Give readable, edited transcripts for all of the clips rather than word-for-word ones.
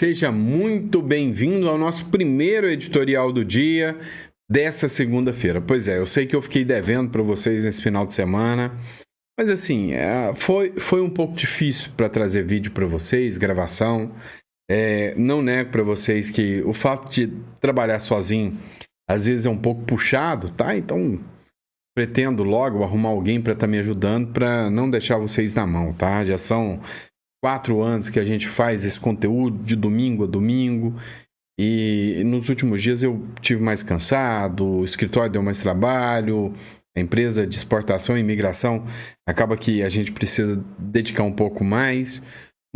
Seja muito bem-vindo ao nosso primeiro editorial do dia dessa segunda-feira. Pois é, eu sei que eu fiquei devendo para vocês nesse final de semana, mas assim, foi um pouco difícil para trazer vídeo para vocês, gravação. Não nego para vocês que o fato de trabalhar sozinho às vezes é um pouco puxado, tá? Então pretendo logo arrumar alguém para estar me ajudando para não deixar vocês na mão, tá? Já são 4 anos que a gente faz esse conteúdo de domingo a domingo e nos últimos dias eu tive mais cansado, o escritório deu mais trabalho, a empresa de exportação e imigração acaba que a gente precisa dedicar um pouco mais,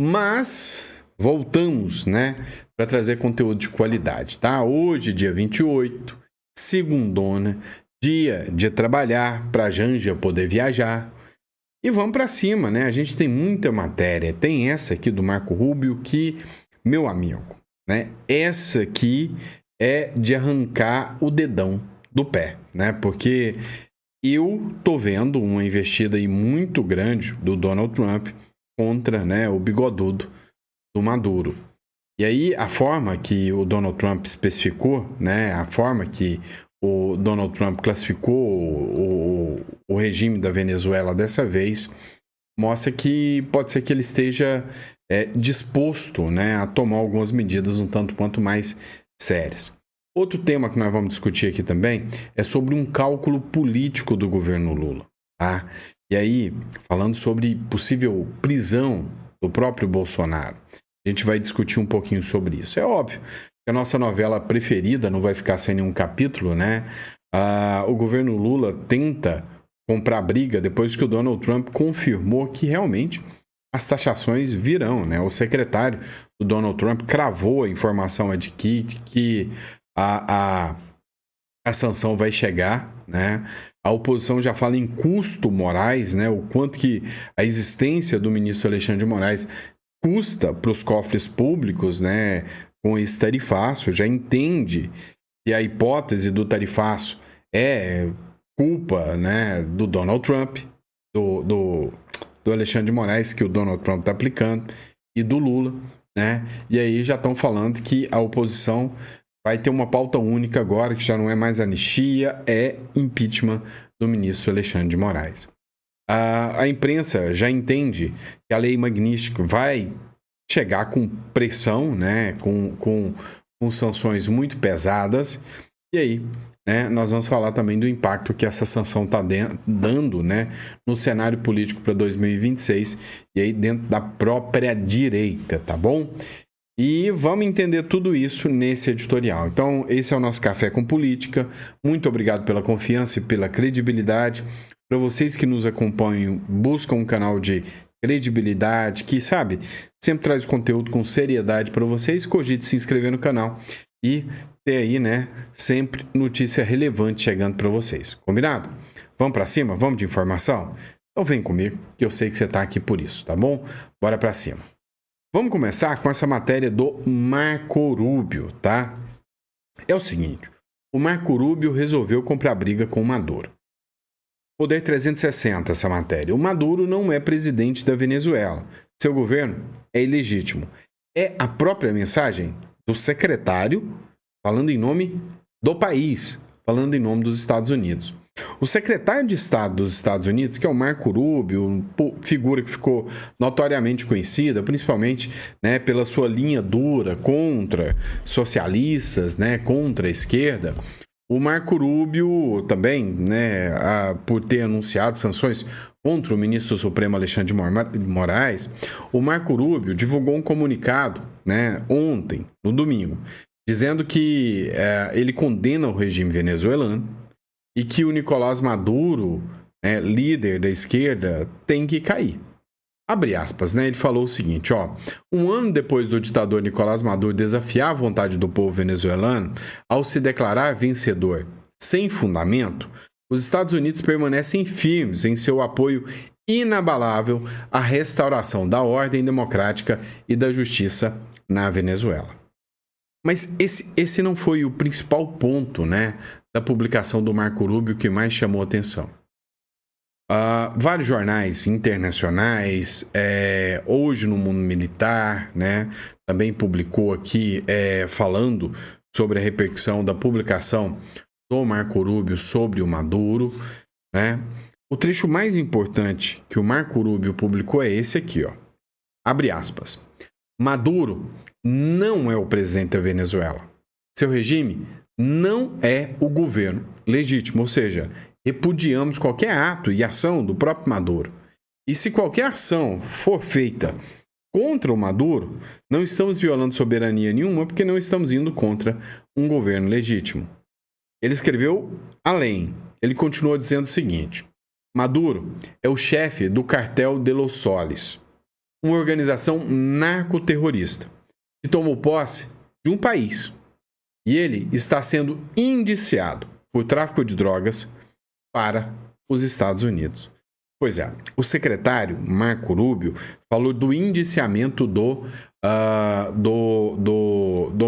mas voltamos, né, para trazer conteúdo de qualidade, tá? Hoje, dia 28, segundona, dia de trabalhar para a Janja poder viajar. E vamos para cima, né? A gente tem muita matéria. Tem essa aqui do Marco Rubio que, meu amigo, né? Essa aqui é de arrancar o dedão do pé, né? Porque eu tô vendo uma investida aí muito grande do Donald Trump contra, né, o bigodudo do Maduro. E aí a forma que o Donald Trump especificou, né? A forma que o Donald Trump classificou o regime da Venezuela dessa vez mostra que pode ser que ele esteja disposto, né, a tomar algumas medidas um tanto quanto mais sérias. Outro tema que nós vamos discutir aqui também é sobre um cálculo político do governo Lula, tá? E aí, falando sobre possível prisão do próprio Bolsonaro, a gente vai discutir um pouquinho sobre isso. É óbvio que a nossa novela preferida não vai ficar sem nenhum capítulo, né? O governo Lula tenta comprar briga depois que o Donald Trump confirmou que realmente as taxações virão, né? O secretário do Donald Trump cravou a informação de que a sanção vai chegar, né? A oposição já fala em custo Moraes, né? O quanto que a existência do ministro Alexandre de Moraes custa para os cofres públicos, né? Com esse tarifaço, já entende que a hipótese do tarifaço é culpa, né, do Donald Trump, do Alexandre de Moraes, que o Donald Trump está aplicando, e do Lula, né? E aí já estão falando que a oposição vai ter uma pauta única agora, que já não é mais anistia, é impeachment do ministro Alexandre de Moraes. A imprensa já entende que a lei magnífica vai chegar com pressão, né, com sanções muito pesadas, e aí, né, nós vamos falar também do impacto que essa sanção está dando, né, no cenário político para 2026 e aí dentro da própria direita, tá bom? E vamos entender tudo isso nesse editorial. Então, esse é o nosso Café com Política. Muito obrigado pela confiança e pela credibilidade. Para vocês que nos acompanham, buscam um canal de credibilidade, que, sabe, sempre traz conteúdo com seriedade para vocês, cogite se inscrever no canal e ter aí, né, sempre notícia relevante chegando para vocês. Combinado? Vamos para cima? Vamos de informação? Então vem comigo, que eu sei que você está aqui por isso, tá bom? Bora para cima. Vamos começar com essa matéria do Marco Rubio, tá? É o seguinte, o Marco Rubio resolveu comprar briga com o Maduro. Poder 360, essa matéria. O Maduro não é presidente da Venezuela. Seu governo é ilegítimo. É a própria mensagem do secretário falando em nome do país, falando em nome dos Estados Unidos. O secretário de Estado dos Estados Unidos, que é o Marco Rubio, figura que ficou notoriamente conhecida, principalmente, né, pela sua linha dura contra socialistas, né, contra a esquerda. O Marco Rubio também, né, por ter anunciado sanções contra o ministro Supremo Alexandre de Moraes, o Marco Rubio divulgou um comunicado, né, ontem, no domingo, dizendo que ele condena o regime venezuelano e que o Nicolás Maduro, né, líder da esquerda, tem que cair. Abre aspas, né? Ele falou o seguinte, ó. Um ano depois do ditador Nicolás Maduro desafiar a vontade do povo venezuelano ao se declarar vencedor sem fundamento, os Estados Unidos permanecem firmes em seu apoio inabalável à restauração da ordem democrática e da justiça na Venezuela. Mas esse não foi o principal ponto, né, da publicação do Marco Rubio que mais chamou atenção. Vários jornais internacionais, hoje no mundo militar, né, também publicou aqui falando sobre a repercussão da publicação do Marco Rubio sobre o Maduro, né? O trecho mais importante que o Marco Rubio publicou é esse aqui, ó. Abre aspas. Maduro não é o presidente da Venezuela. Seu regime não é o governo legítimo, ou seja, repudiamos qualquer ato e ação do próprio Maduro. E se qualquer ação for feita contra o Maduro, não estamos violando soberania nenhuma porque não estamos indo contra um governo legítimo. Ele escreveu além. Ele continuou dizendo o seguinte: Maduro é o chefe do cartel de Los Soles, uma organização narcoterrorista que tomou posse de um país. E ele está sendo indiciado por tráfico de drogas para os Estados Unidos. Pois é, o secretário Marco Rubio falou do indiciamento do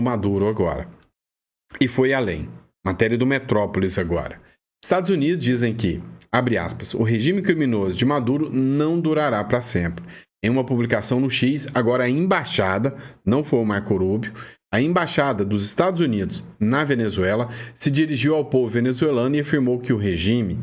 Maduro agora. E foi além. Matéria do Metrópolis agora. Estados Unidos dizem que, abre aspas, o regime criminoso de Maduro não durará para sempre. Em uma publicação no X, agora a embaixada, não foi o Marco Rubio, a embaixada dos Estados Unidos na Venezuela se dirigiu ao povo venezuelano e afirmou que o regime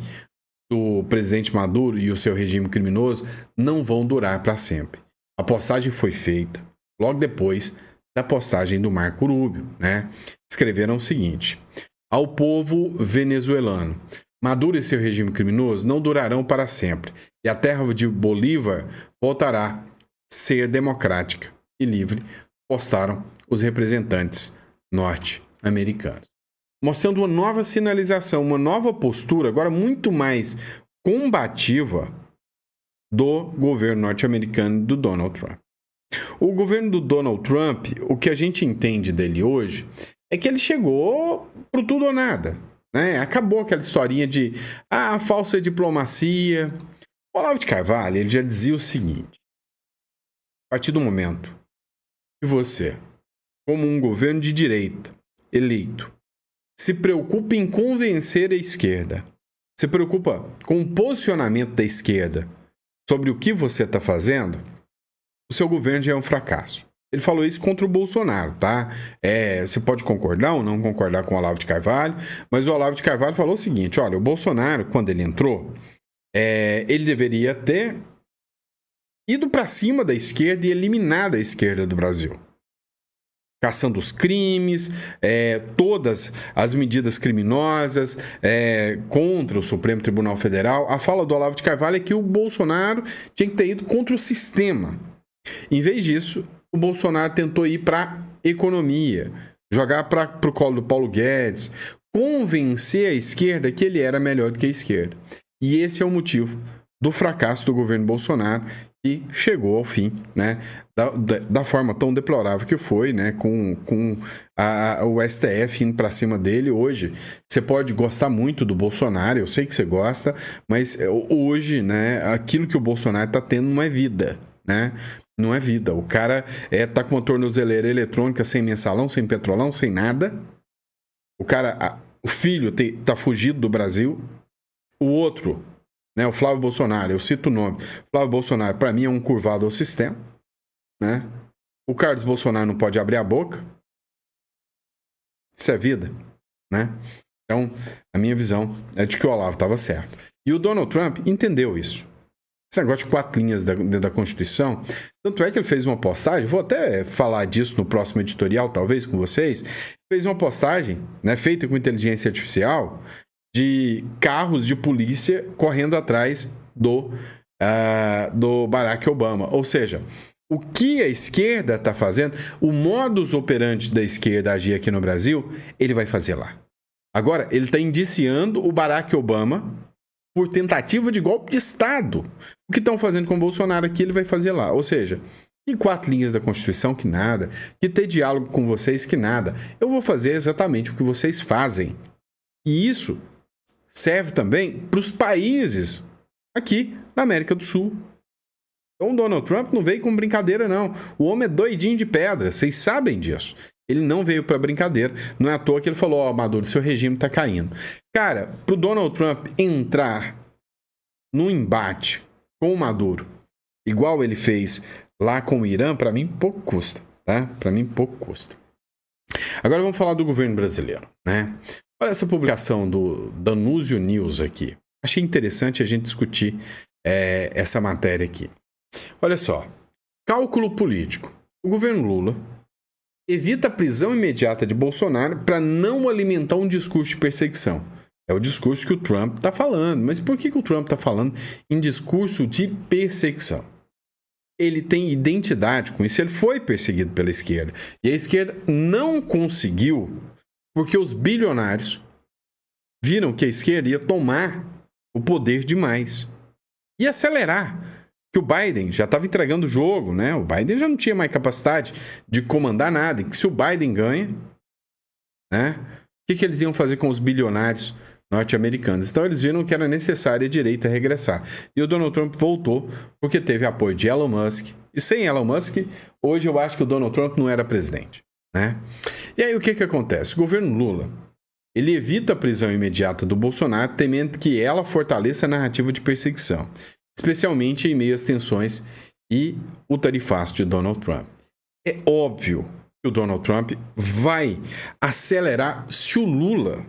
do presidente Maduro e o seu regime criminoso não vão durar para sempre. A postagem foi feita logo depois da postagem do Marco Rubio, né? Escreveram o seguinte: ao povo venezuelano, Maduro e seu regime criminoso não durarão para sempre, e a terra de Bolívar voltará a ser democrática e livre, postaram os representantes norte-americanos. Mostrando uma nova sinalização, uma nova postura, agora muito mais combativa do governo norte-americano e do Donald Trump. O governo do Donald Trump, o que a gente entende dele hoje, é que ele chegou pro tudo ou nada, né? Acabou aquela historinha de falsa diplomacia. O Olavo de Carvalho, ele já dizia o seguinte: a partir do momento que você, como um governo de direita eleito, se preocupa em convencer a esquerda, se preocupa com o posicionamento da esquerda sobre o que você está fazendo, o seu governo já é um fracasso. Ele falou isso contra o Bolsonaro, tá? Você pode concordar ou não concordar com o Olavo de Carvalho, mas o Olavo de Carvalho falou o seguinte: olha, o Bolsonaro, quando ele entrou, ele deveria ter ido para cima da esquerda e eliminado a esquerda do Brasil, caçando os crimes, todas as medidas criminosas contra o Supremo Tribunal Federal. A fala do Olavo de Carvalho é que o Bolsonaro tinha que ter ido contra o sistema. Em vez disso, o Bolsonaro tentou ir para a economia, jogar para o colo do Paulo Guedes, convencer a esquerda que ele era melhor do que a esquerda. E esse é o motivo do fracasso do governo Bolsonaro, que chegou ao fim, né, da forma tão deplorável que foi, né, com o STF indo para cima dele. Hoje, você pode gostar muito do Bolsonaro, eu sei que você gosta, mas hoje, né, aquilo que o Bolsonaro está tendo não é vida, né? Não é vida. O cara tá com uma tornozeleira eletrônica, sem mensalão, sem petrolão, sem nada. O filho tá fugido do Brasil. O outro, né, o Flávio Bolsonaro, eu cito o nome. Flávio Bolsonaro, para mim, é um curvado ao sistema, né? O Carlos Bolsonaro não pode abrir a boca. Isso é vida, né? Então, a minha visão é de que o Olavo estava certo. E o Donald Trump entendeu isso. Esse negócio de 4 linhas da Constituição. Tanto é que ele fez uma postagem, vou até falar disso no próximo editorial, talvez, com vocês. Fez uma postagem, né, feita com inteligência artificial, de carros de polícia correndo atrás do Barack Obama. Ou seja, o que a esquerda está fazendo, o modus operandi da esquerda agir aqui no Brasil, ele vai fazer lá. Agora, ele está indiciando o Barack Obama por tentativa de golpe de Estado. O que estão fazendo com o Bolsonaro aqui, ele vai fazer lá. Ou seja, que 4 linhas da Constituição, que nada. Que ter diálogo com vocês, que nada. Eu vou fazer exatamente o que vocês fazem. E isso serve também para os países aqui na América do Sul. Então o Donald Trump não veio com brincadeira, não. O homem é doidinho de pedra, vocês sabem disso. Ele não veio para brincadeira. Não é à toa que ele falou: Maduro, seu regime está caindo. Cara, pro Donald Trump entrar num embate com o Maduro, igual ele fez lá com o Irã, para mim pouco custa, tá? Para mim pouco custa. Agora vamos falar do governo brasileiro, né? Olha essa publicação do Danúzio News aqui. Achei interessante a gente discutir essa matéria aqui. Olha só, cálculo político. O governo Lula evita a prisão imediata de Bolsonaro para não alimentar um discurso de perseguição. É o discurso que o Trump está falando. Mas por que o Trump está falando em discurso de perseguição? Ele tem identidade com isso, ele foi perseguido pela esquerda. E a esquerda não conseguiu, porque os bilionários viram que a esquerda ia tomar o poder demais e acelerar. Que o Biden já estava entregando o jogo, né? O Biden já não tinha mais capacidade de comandar nada. E que se o Biden ganha, né? O que eles iam fazer com os bilionários norte-americanos? Então eles viram que era necessário a direita regressar. E o Donald Trump voltou porque teve apoio de Elon Musk. E sem Elon Musk, hoje eu acho que o Donald Trump não era presidente, né? E aí o que acontece? O governo Lula, ele evita a prisão imediata do Bolsonaro, temendo que ela fortaleça a narrativa de perseguição, especialmente em meio às tensões e o tarifaço de Donald Trump. É óbvio que o Donald Trump vai acelerar se o Lula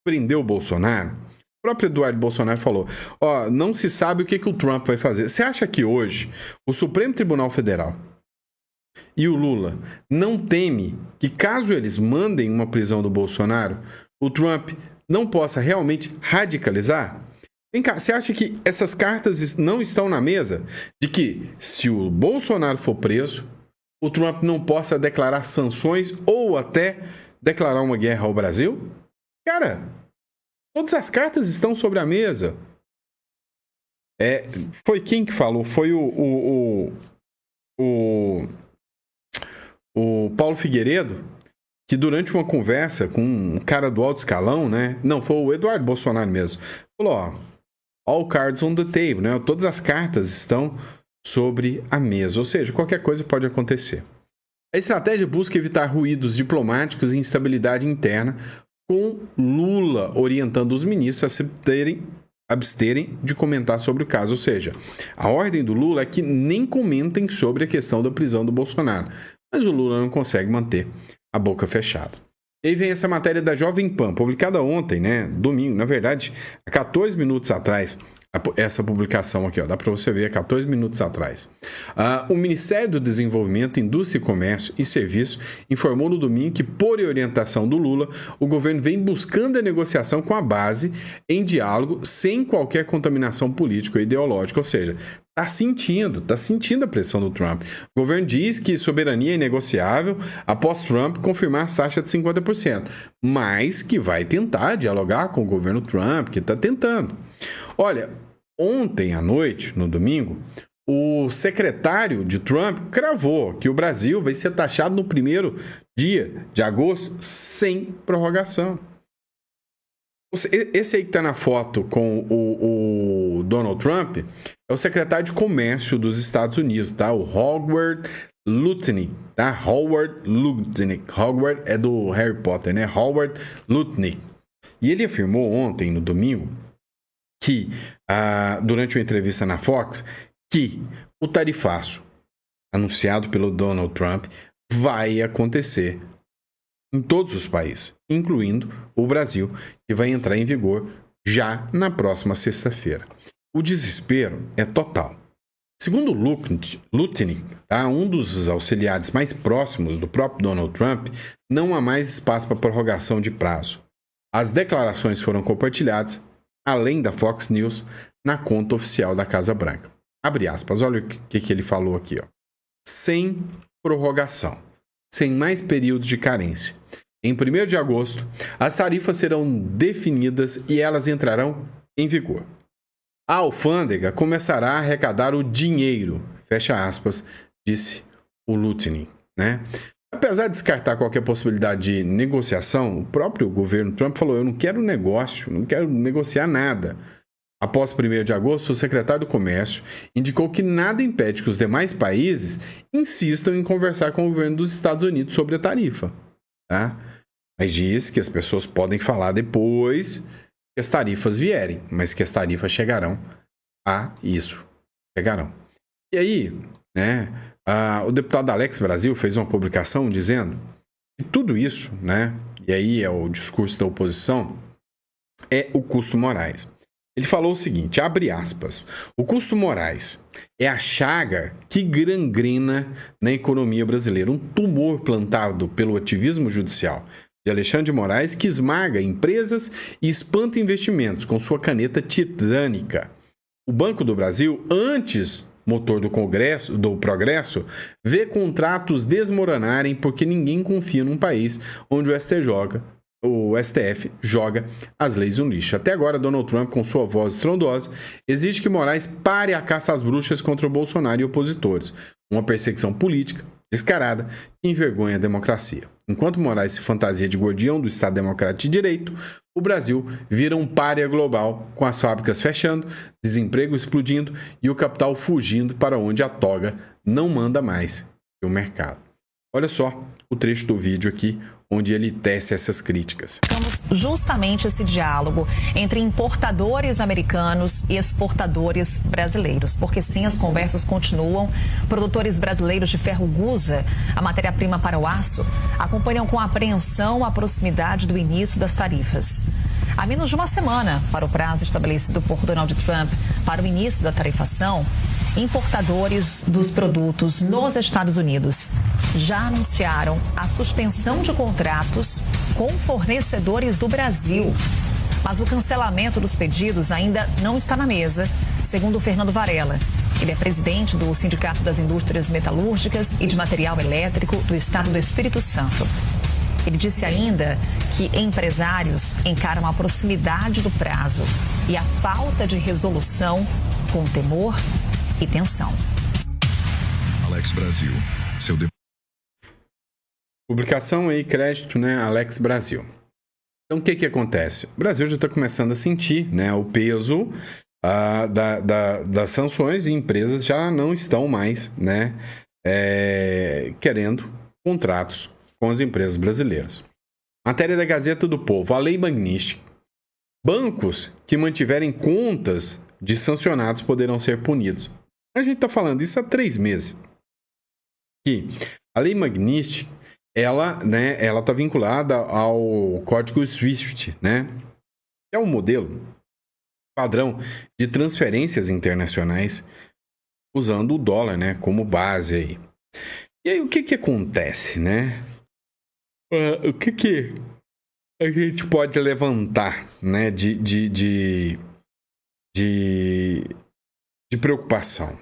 prender o Bolsonaro. O próprio Eduardo Bolsonaro falou, não se sabe o que o Trump vai fazer. Você acha que hoje o Supremo Tribunal Federal e o Lula não teme que, caso eles mandem uma prisão do Bolsonaro, o Trump não possa realmente radicalizar? Vem cá, você acha que essas cartas não estão na mesa? De que, se o Bolsonaro for preso, o Trump não possa declarar sanções ou até declarar uma guerra ao Brasil? Cara, todas as cartas estão sobre a mesa. Foi quem que falou? Foi o Paulo Figueiredo, que durante uma conversa com um cara do alto escalão, né? Não, foi o Eduardo Bolsonaro mesmo. Falou, all cards on the table, né? Todas as cartas estão sobre a mesa, ou seja, qualquer coisa pode acontecer. A estratégia busca evitar ruídos diplomáticos e instabilidade interna, com Lula orientando os ministros a se absterem de comentar sobre o caso. Ou seja, a ordem do Lula é que nem comentem sobre a questão da prisão do Bolsonaro. Mas o Lula não consegue manter a boca fechada. E aí vem essa matéria da Jovem Pan, publicada ontem, né? Domingo, na verdade, há 14 minutos atrás, essa publicação aqui, dá para você ver, 14 minutos atrás. O Ministério do Desenvolvimento, Indústria e Comércio e Serviços informou no domingo que, por orientação do Lula, o governo vem buscando a negociação com a base em diálogo, sem qualquer contaminação política ou ideológica, ou seja, está sentindo a pressão do Trump. O governo diz que soberania é inegociável após Trump confirmar as taxas de 50%, mas que vai tentar dialogar com o governo Trump, que está tentando. Olha, ontem à noite, no domingo, o secretário de Trump cravou que o Brasil vai ser taxado no primeiro dia de agosto sem prorrogação. Esse aí que está na foto com o Donald Trump é o secretário de Comércio dos Estados Unidos, tá? O Howard Lutnick, tá? Howard Lutnick. Howard é do Harry Potter, né? Howard Lutnick. E ele afirmou ontem, no domingo, que, durante uma entrevista na Fox, que o tarifaço anunciado pelo Donald Trump vai acontecer em todos os países, incluindo o Brasil, que vai entrar em vigor já na próxima sexta-feira. O desespero é total. Segundo Lutnick, tá, um dos auxiliares mais próximos do próprio Donald Trump, não há mais espaço para prorrogação de prazo. As declarações foram compartilhadas, além da Fox News, na conta oficial da Casa Branca. Abre aspas, olha o que ele falou aqui. Sem prorrogação, sem mais períodos de carência. Em 1º de agosto, as tarifas serão definidas e elas entrarão em vigor. A alfândega começará a arrecadar o dinheiro, fecha aspas, disse o Lutnick, né? Apesar de descartar qualquer possibilidade de negociação, o próprio governo Trump falou, eu não quero negócio, não quero negociar nada. Após 1º de agosto, o secretário do Comércio indicou que nada impede que os demais países insistam em conversar com o governo dos Estados Unidos sobre a tarifa, tá? Mas diz que as pessoas podem falar depois que as tarifas vierem, mas que as tarifas chegarão a isso pegarão. E aí, né, o deputado Alex Brasil fez uma publicação dizendo que tudo isso, né, e aí é o discurso da oposição, é o custo Moraes. Ele falou o seguinte, abre aspas, o custo Moraes é a chaga que gangrena na economia brasileira, um tumor plantado pelo ativismo judicial de Alexandre de Moraes que esmaga empresas e espanta investimentos com sua caneta tirânica. O Banco do Brasil, antes motor do progresso, vê contratos desmoronarem porque ninguém confia num país onde o STF joga as leis no lixo. Até agora, Donald Trump, com sua voz estrondosa, exige que Moraes pare a caça às bruxas contra o Bolsonaro e opositores. Uma perseguição política descarada que envergonha a democracia. Enquanto Moraes se fantasia de guardião do Estado Democrático de Direito, o Brasil vira um pária global, com as fábricas fechando, desemprego explodindo e o capital fugindo para onde a toga não manda mais que o mercado. Olha só o trecho do vídeo aqui, onde ele tece essas críticas. Justamente esse diálogo entre importadores americanos e exportadores brasileiros, porque sim, as conversas continuam. Produtores brasileiros de ferro gusa, a matéria-prima para o aço, acompanham com apreensão a proximidade do início das tarifas. Há menos de uma semana para o prazo estabelecido por Donald Trump para o início da tarifação, importadores dos produtos nos Estados Unidos já anunciaram a suspensão de contratos com fornecedores do Brasil. Mas o cancelamento dos pedidos ainda não está na mesa, segundo o Fernando Varela. Ele é presidente do Sindicato das Indústrias Metalúrgicas e de Material Elétrico do Estado do Espírito Santo. Ele disse ainda que empresários encaram a proximidade do prazo e a falta de resolução com temor e tensão. Alex Brasil, seu Publicação aí, crédito, né, Alex Brasil. Então, o que acontece? O Brasil já está começando a sentir, né, o peso das sanções e empresas já não estão mais, né, querendo contratos com as empresas brasileiras. Matéria da Gazeta do Povo, a Lei Magnitsky. Bancos que mantiverem contas de sancionados poderão ser punidos. A gente está falando isso há 3 meses. Que a Lei Magnitsky, ela está vinculada ao código SWIFT, né? É um modelo padrão de transferências internacionais usando o dólar, né, como base aí. E aí o que acontece, né? O que a gente pode levantar, né, de preocupação?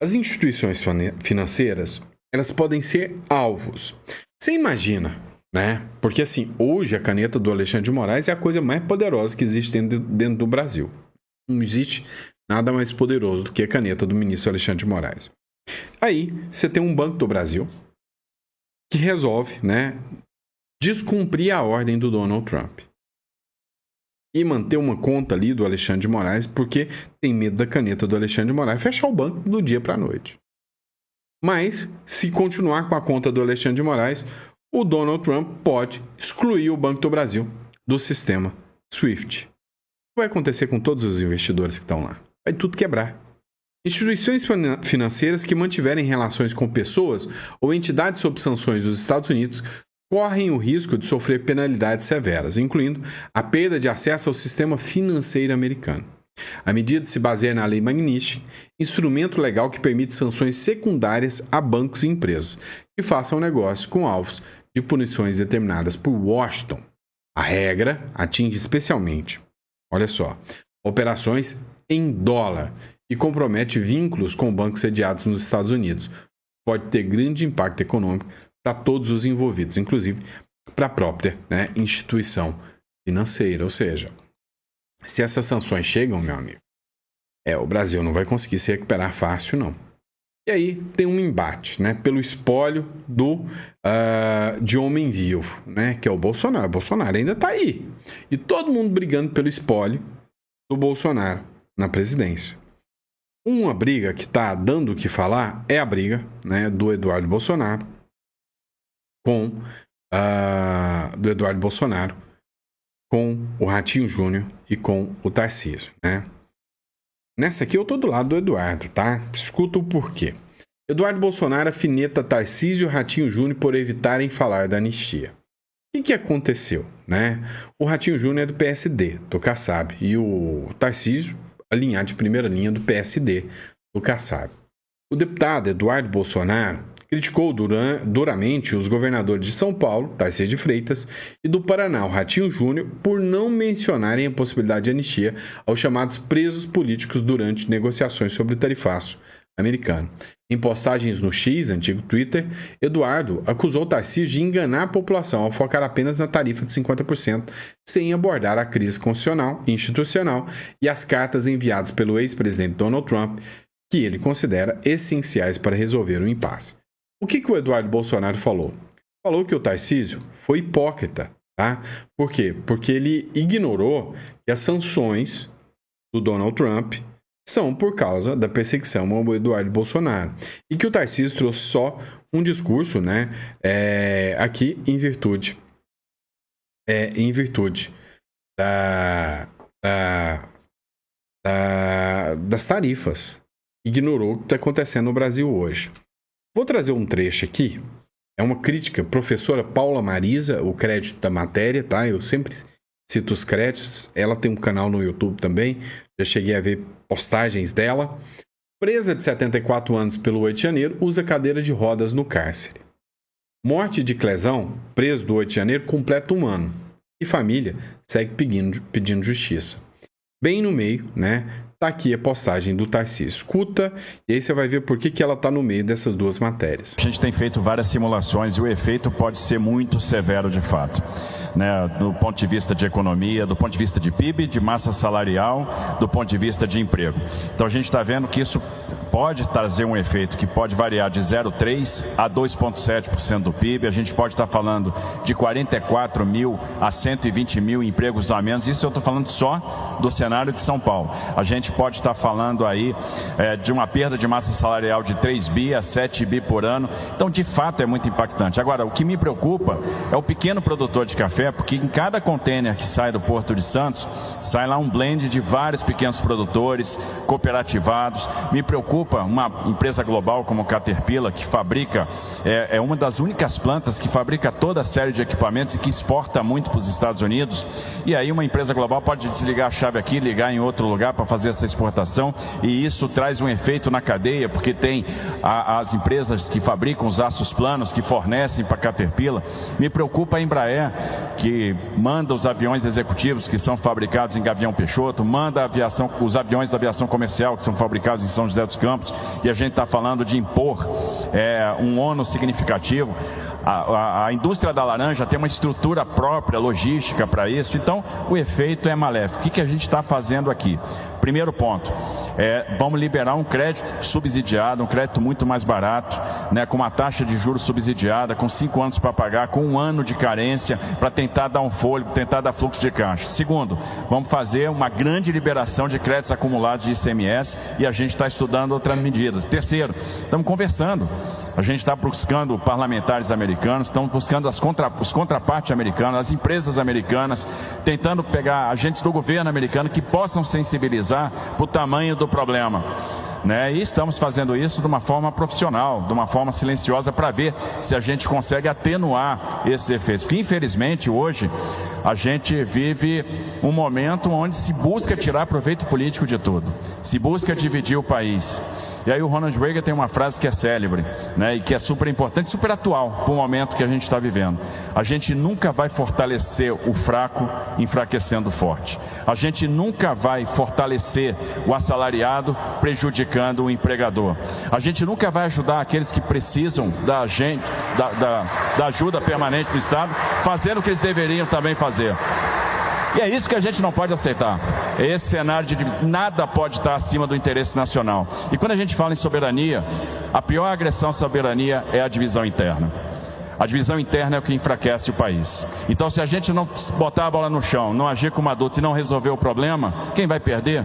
As instituições financeiras, elas podem ser alvos. Você imagina, né? Porque assim, hoje a caneta do Alexandre de Moraes é a coisa mais poderosa que existe dentro do Brasil. Não existe nada mais poderoso do que a caneta do ministro Alexandre de Moraes. Aí, você tem um Banco do Brasil que resolve, né, descumprir a ordem do Donald Trump e manter uma conta ali do Alexandre de Moraes porque tem medo da caneta do Alexandre de Moraes fechar o banco do dia para a noite. Mas, se continuar com a conta do Alexandre de Moraes, o Donald Trump pode excluir o Banco do Brasil do sistema SWIFT. O que vai acontecer com todos os investidores que estão lá? Vai tudo quebrar. Instituições financeiras que mantiverem relações com pessoas ou entidades sob sanções dos Estados Unidos correm o risco de sofrer penalidades severas, incluindo a perda de acesso ao sistema financeiro americano. A medida se baseia na Lei Magnitsky, instrumento legal que permite sanções secundárias a bancos e empresas que façam negócio com alvos de punições determinadas por Washington. A regra atinge especialmente, olha só, operações em dólar e compromete vínculos com bancos sediados nos Estados Unidos. Pode ter grande impacto econômico para todos os envolvidos, inclusive para a própria, né, instituição financeira. Ou seja, se essas sanções chegam, meu amigo, o Brasil não vai conseguir se recuperar fácil, não. E aí tem um embate, né, pelo espólio de homem vivo, né, que é o Bolsonaro. O Bolsonaro ainda está aí. E todo mundo brigando pelo espólio do Bolsonaro na presidência. Uma briga que está dando o que falar é a briga, né, do Eduardo Bolsonaro com o Ratinho Júnior e com o Tarcísio, né? Nessa aqui eu tô do lado do Eduardo, tá? Escuta o porquê. Eduardo Bolsonaro afineta Tarcísio e Ratinho Júnior por evitarem falar da anistia. O que aconteceu, né? O Ratinho Júnior é do PSD, do Kassab, e o Tarcísio, alinhado de primeira linha do PSD, do Kassab. O deputado Eduardo Bolsonaro criticou duramente os governadores de São Paulo, Tarcísio de Freitas, e do Paraná, o Ratinho Júnior, por não mencionarem a possibilidade de anistia aos chamados presos políticos durante negociações sobre o tarifaço americano. Em postagens no X, antigo Twitter, Eduardo acusou Tarcísio de enganar a população ao focar apenas na tarifa de 50%, sem abordar a crise constitucional e institucional e as cartas enviadas pelo ex-presidente Donald Trump, que ele considera essenciais para resolver o impasse. O que o Eduardo Bolsonaro falou? Falou que o Tarcísio foi hipócrita, tá? Por quê? Porque ele ignorou que as sanções do Donald Trump são por causa da perseguição ao Eduardo Bolsonaro. E que o Tarcísio trouxe só um discurso, né? Aqui em virtude das tarifas. Ignorou o que está acontecendo no Brasil hoje. Vou trazer um trecho aqui. É uma crítica, professora Paula Marisa, o crédito da matéria, tá? Eu sempre cito os créditos. Ela tem um canal no YouTube também. Já cheguei a ver postagens dela. Presa de 74 anos pelo 8 de janeiro, usa cadeira de rodas no cárcere. Morte de Clezão, preso do 8 de janeiro, completa um ano. E família segue pedindo justiça. Bem no meio, né? Tá aqui a postagem do Tarcísio. Escuta, e aí você vai ver por que ela tá no meio dessas duas matérias. A gente tem feito várias simulações e o efeito pode ser muito severo de fato, né? Do ponto de vista de economia, do ponto de vista de PIB, de massa salarial, do ponto de vista de emprego. Então a gente está vendo que isso pode trazer um efeito que pode variar de 0,3% a 2,7% do PIB. A gente pode estar falando de 44 mil a 120 mil empregos a menos. Isso eu estou falando só do cenário de São Paulo. A gente pode estar falando aí de uma perda de massa salarial de 3 bi a 7 bi por ano. Então, de fato, é muito impactante. Agora, o que me preocupa é o pequeno produtor de café, porque em cada contêiner que sai do Porto de Santos, sai lá um blend de vários pequenos produtores, cooperativados. Me preocupa uma empresa global como a Caterpillar, que fabrica, é uma das únicas plantas que fabrica toda a série de equipamentos e que exporta muito para os Estados Unidos. E aí uma empresa global pode desligar a chave aqui, ligar em outro lugar para fazer essa exportação, e isso traz um efeito na cadeia, porque tem as empresas que fabricam os aços planos, que fornecem para a Caterpillar. Me preocupa a Embraer, que manda os aviões executivos que são fabricados em Gavião Peixoto, manda os aviões da aviação comercial que são fabricados em São José dos Campos, e a gente está falando de impor um ônus significativo. A indústria da laranja tem uma estrutura própria, logística para isso, então o efeito é maléfico. O que a gente está fazendo aqui? Primeiro ponto, vamos liberar um crédito subsidiado, um crédito muito mais barato, né, com uma taxa de juros subsidiada, com 5 anos para pagar, com 1 ano de carência, para tentar dar um fôlego, tentar dar fluxo de caixa. Segundo, vamos fazer uma grande liberação de créditos acumulados de ICMS, e a gente está estudando outras medidas. Terceiro, estamos conversando. A gente está buscando parlamentares americanos, estamos buscando os contrapartes americanos, as empresas americanas, tentando pegar agentes do governo americano que possam sensibilizar para o tamanho do problema. Né? E estamos fazendo isso de uma forma profissional, de uma forma silenciosa, para ver se a gente consegue atenuar esses efeitos. Porque, infelizmente, hoje, a gente vive um momento onde se busca tirar proveito político de tudo, se busca dividir o país. E aí o Ronald Reagan tem uma frase que é célebre, né, e que é super importante, super atual para o momento que a gente está vivendo. A gente nunca vai fortalecer o fraco enfraquecendo o forte. A gente nunca vai fortalecer o assalariado prejudicando o empregador. A gente nunca vai ajudar aqueles que precisam da ajuda permanente do Estado, fazendo o que eles deveriam também fazer. E é isso que a gente não pode aceitar. Esse cenário de nada pode estar acima do interesse nacional. E quando a gente fala em soberania, a pior agressão à soberania é a divisão interna. A divisão interna é o que enfraquece o país. Então, se a gente não botar a bola no chão, não agir como adulto e não resolver o problema, quem vai perder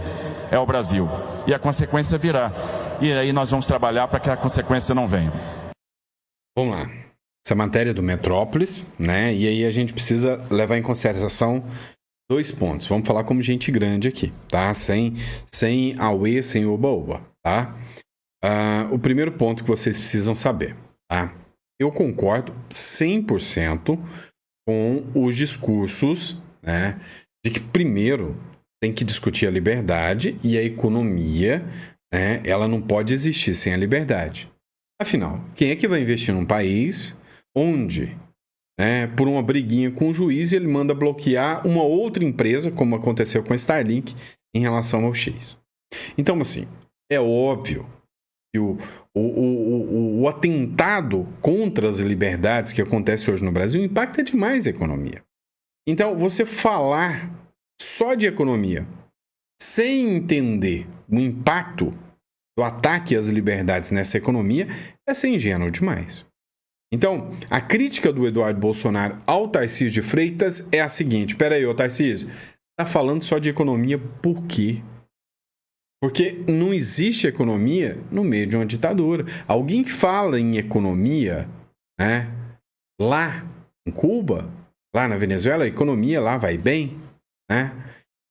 é o Brasil. E a consequência virá. E aí nós vamos trabalhar para que a consequência não venha. Vamos lá. Essa matéria do Metrópolis, né? E aí a gente precisa levar em consideração 2 pontos. Vamos falar como gente grande aqui, tá? Sem auê, sem oba-oba, tá? O primeiro ponto que vocês precisam saber, tá? Eu concordo 100% com os discursos, né, de que primeiro tem que discutir a liberdade e a economia, né, ela não pode existir sem a liberdade. Afinal, quem é que vai investir num país onde, né, por uma briguinha com o juiz, ele manda bloquear uma outra empresa, como aconteceu com a Starlink, em relação ao X? Então, assim, é óbvio que o atentado contra as liberdades que acontece hoje no Brasil impacta demais a economia. Então, você falar só de economia sem entender o impacto do ataque às liberdades nessa economia é ser ingênuo demais. Então, a crítica do Eduardo Bolsonaro ao Tarcísio de Freitas é a seguinte: peraí, ô Tarcísio, tá falando só de economia por quê? Porque não existe economia no meio de uma ditadura. Alguém que fala em economia, né, lá em Cuba, lá na Venezuela, a economia lá vai bem, né?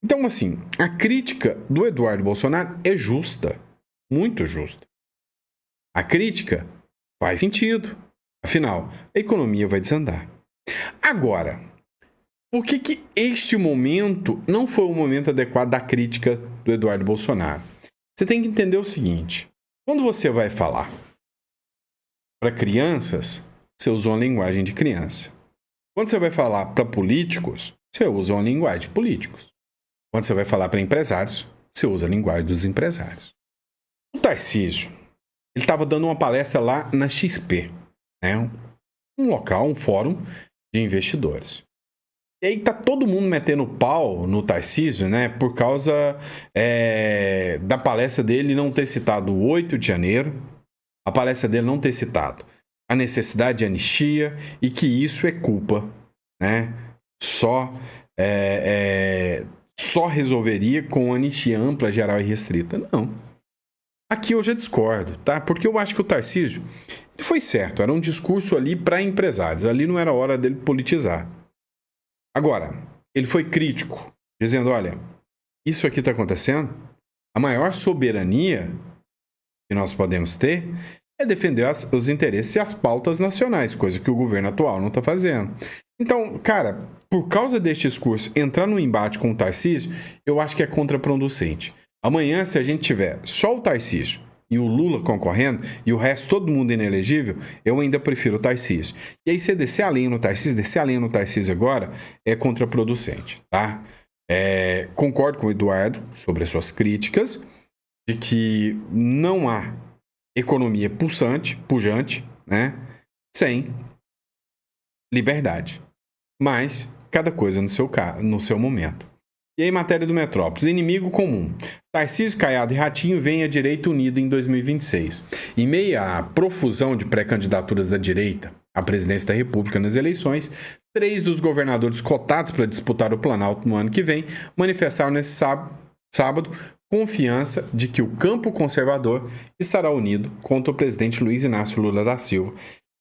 Então, assim, a crítica do Eduardo Bolsonaro é justa, muito justa. A crítica faz sentido. Afinal, a economia vai desandar. Agora, por que este momento não foi o momento adequado da crítica do Eduardo Bolsonaro? Você tem que entender o seguinte: quando você vai falar para crianças, você usa uma linguagem de criança. Quando você vai falar para políticos, você usa uma linguagem de políticos. Quando você vai falar para empresários, você usa a linguagem dos empresários. O Tarcísio, ele estava dando uma palestra lá na XP, né? Um local, um fórum de investidores. E aí tá todo mundo metendo pau no Tarcísio, né? Por causa da palestra dele não ter citado o 8 de janeiro, a palestra dele não ter citado a necessidade de anistia e que isso é culpa, né? Só resolveria com anistia ampla, geral e restrita. Não. Aqui eu já discordo, tá? Porque eu acho que o Tarcísio foi certo, era um discurso ali para empresários, ali não era hora dele politizar. Agora, ele foi crítico, dizendo, olha, isso aqui está acontecendo, a maior soberania que nós podemos ter é defender os interesses e as pautas nacionais, coisa que o governo atual não está fazendo. Então, cara, por causa deste discurso, entrar no embate com o Tarcísio, eu acho que é contraproducente. Amanhã, se a gente tiver só o Tarcísio e o Lula concorrendo, e o resto todo mundo inelegível, eu ainda prefiro o Tarcísio. E aí, você descer a linha no Tarcísio agora, é contraproducente, tá? Concordo com o Eduardo sobre as suas críticas, de que não há economia pujante, né, sem liberdade. Mas, cada coisa no seu momento. E aí, matéria do Metrópolis. Inimigo comum. Tarcísio, Caiado e Ratinho vêm à direita unida em 2026. Em meio à profusão de pré-candidaturas da direita à presidência da República nas eleições, 3 dos governadores cotados para disputar o Planalto no ano que vem manifestaram nesse sábado confiança de que o campo conservador estará unido contra o presidente Luiz Inácio Lula da Silva,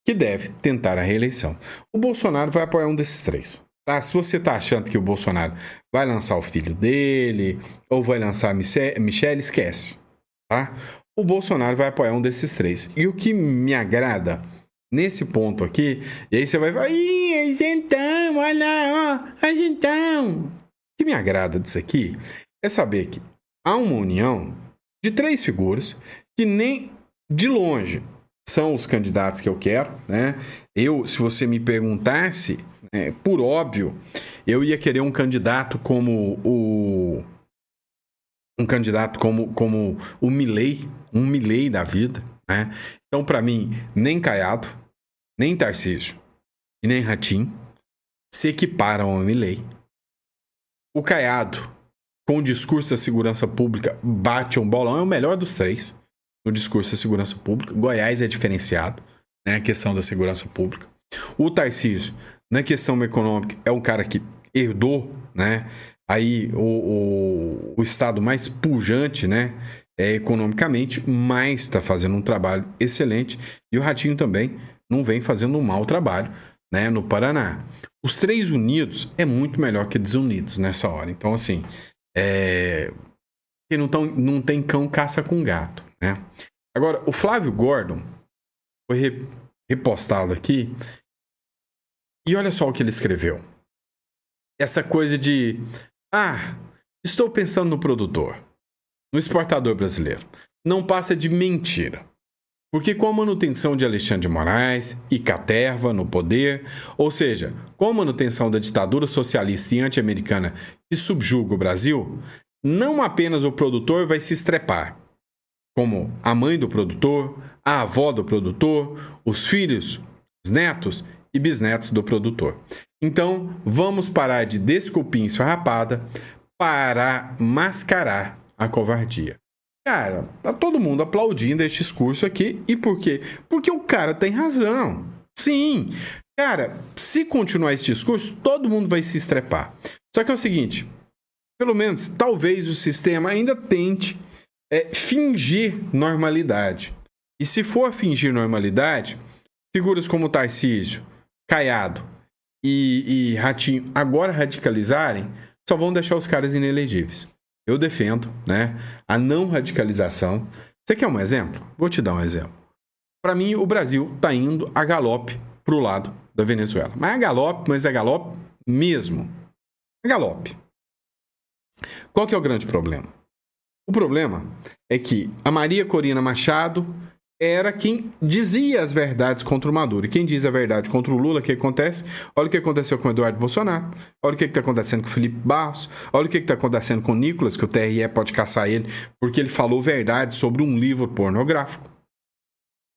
que deve tentar a reeleição. O Bolsonaro vai apoiar um desses 3. Tá? Se você está achando que o Bolsonaro vai lançar o filho dele ou vai lançar a Michelle, esquece. Tá? O Bolsonaro vai apoiar um desses 3. E o que me agrada nesse ponto aqui, e aí você vai falar, isentão, olha lá, ó, isentão. O que me agrada disso aqui é saber que há uma união de 3 figuras que nem de longe são os candidatos que eu quero, né? Se você me perguntasse, por óbvio, eu ia querer um candidato como o Milei, um Milei da vida, né? Então, para mim, nem Caiado, nem Tarcísio e nem Ratinho se equiparam ao Milei. O Caiado, com o discurso da segurança pública, bate um bolão, é o melhor dos 3 no discurso da segurança pública. Goiás é diferenciado, né, a questão da segurança pública. O Tarcísio, na questão econômica, é um cara que herdou, né, aí o estado mais pujante, né, economicamente, mas está fazendo um trabalho excelente. E o Ratinho também não vem fazendo um mau trabalho, né, no Paraná. os 3 unidos é muito melhor que desunidos nessa hora. Então, assim, quem não tem cão caça com gato, né? Agora, o Flávio Gordon foi repostado aqui e olha só o que ele escreveu. Essa coisa de, estou pensando no produtor, no exportador brasileiro. Não passa de mentira. Porque com a manutenção de Alexandre de Moraes e Caterva no poder, ou seja, com a manutenção da ditadura socialista e anti-americana que subjuga o Brasil, não apenas o produtor vai se estrepar, como a mãe do produtor, a avó do produtor, os filhos, os netos e bisnetos do produtor. Então, vamos parar de desculpinha esfarrapada para mascarar a covardia. Cara, tá todo mundo aplaudindo este discurso aqui. E por quê? Porque o cara tem razão. Sim. Cara, se continuar esse discurso, todo mundo vai se estrepar. Só que é o seguinte, pelo menos, talvez o sistema ainda tente fingir normalidade. E se for fingir normalidade, figuras como Tarcísio, Caiado e Ratinho agora radicalizarem, só vão deixar os caras inelegíveis. Eu defendo, né, a não radicalização. Você quer um exemplo? Vou te dar um exemplo. Para mim, o Brasil está indo a galope para o lado da Venezuela. Mas é galope mesmo. É galope. Qual que é o grande problema? O problema é que a Maria Corina Machado era quem dizia as verdades contra o Maduro. E quem diz a verdade contra o Lula, o que acontece? Olha o que aconteceu com o Eduardo Bolsonaro. Olha o que está acontecendo com o Felipe Barros. Olha o que está acontecendo com o Nicolas, que o TRE pode caçar ele, porque ele falou verdade sobre um livro pornográfico.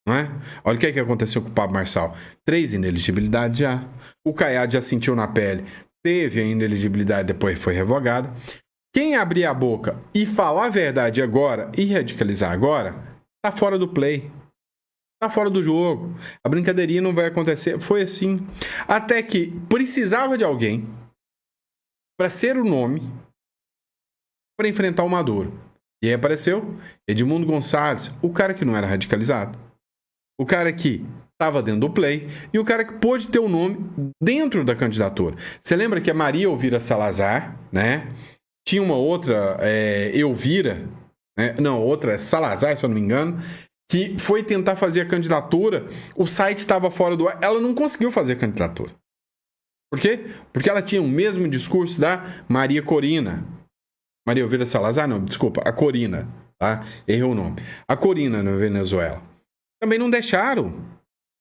Não é? Olha o que aconteceu com o Pablo Marçal. 3 ineligibilidades já. O Caiado já sentiu na pele. Teve a ineligibilidade, depois foi revogada. Quem abrir a boca e falar a verdade agora e radicalizar agora, tá fora do play. Tá fora do jogo. A brincadeirinha não vai acontecer. Foi assim. Até que precisava de alguém para ser o nome para enfrentar o Maduro. E aí apareceu Edmundo Gonçalves, o cara que não era radicalizado. O cara que estava dentro do play e o cara que pôde ter o nome dentro da candidatura. Você lembra que a Maria Elvira Salazar, né? Tinha uma outra, Elvira, né? Não, outra é Salazar, se eu não me engano, que foi tentar fazer a candidatura, o site estava fora do ar, ela não conseguiu fazer a candidatura. Por quê? Porque ela tinha o mesmo discurso da Maria Corina. Maria Elvira Salazar, não, desculpa, a Corina, tá? Errei o nome. A Corina na Venezuela. Também não deixaram.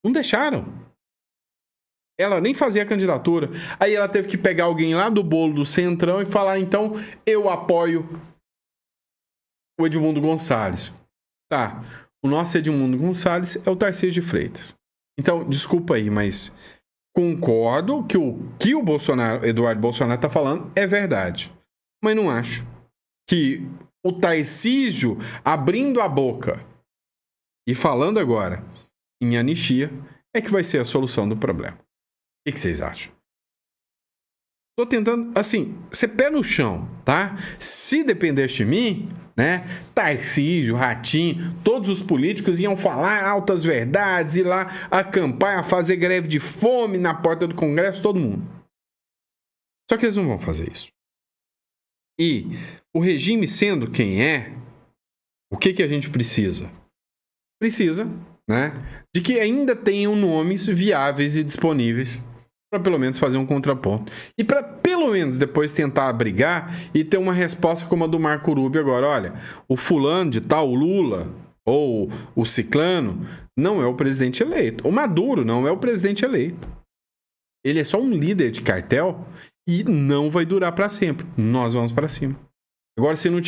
Não deixaram. Ela nem fazia a candidatura. Aí ela teve que pegar alguém lá do bolo do Centrão e falar, então, eu apoio o Edmundo Gonçalves. Tá, o nosso Edmundo Gonçalves é o Tarcísio de Freitas. Então, desculpa aí, mas concordo que o que o Eduardo Bolsonaro está falando é verdade. Mas não acho que o Tarcísio abrindo a boca e falando agora em anistia é que vai ser a solução do problema. O que vocês acham? Tô tentando, assim, ser pé no chão, tá? Se dependesse de mim, né? Tarcísio, Ratinho, todos os políticos iam falar altas verdades, ir lá acampar, fazer greve de fome na porta do Congresso, todo mundo. Só que eles não vão fazer isso. E o regime sendo quem é, o que a gente precisa? Precisa, né? De que ainda tenham nomes viáveis e disponíveis para pelo menos fazer um contraponto. E para pelo menos depois tentar abrigar e ter uma resposta como a do Marco Rubio agora. Olha, o fulano de tal, o Lula ou o ciclano não é o presidente eleito. O Maduro não é o presidente eleito. Ele é só um líder de cartel e não vai durar para sempre. Nós vamos para cima. Agora, se não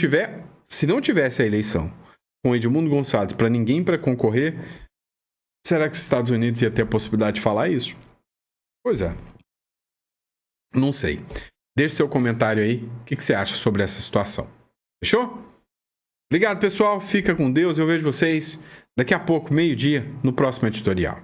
tivesse a eleição com Edmundo Gonçalves para ninguém para concorrer, será que os Estados Unidos ia ter a possibilidade de falar isso? Pois é. Não sei. Deixe seu comentário aí. O que você acha sobre essa situação? Fechou? Obrigado, pessoal. Fica com Deus. Eu vejo vocês daqui a pouco, meio-dia, no próximo editorial.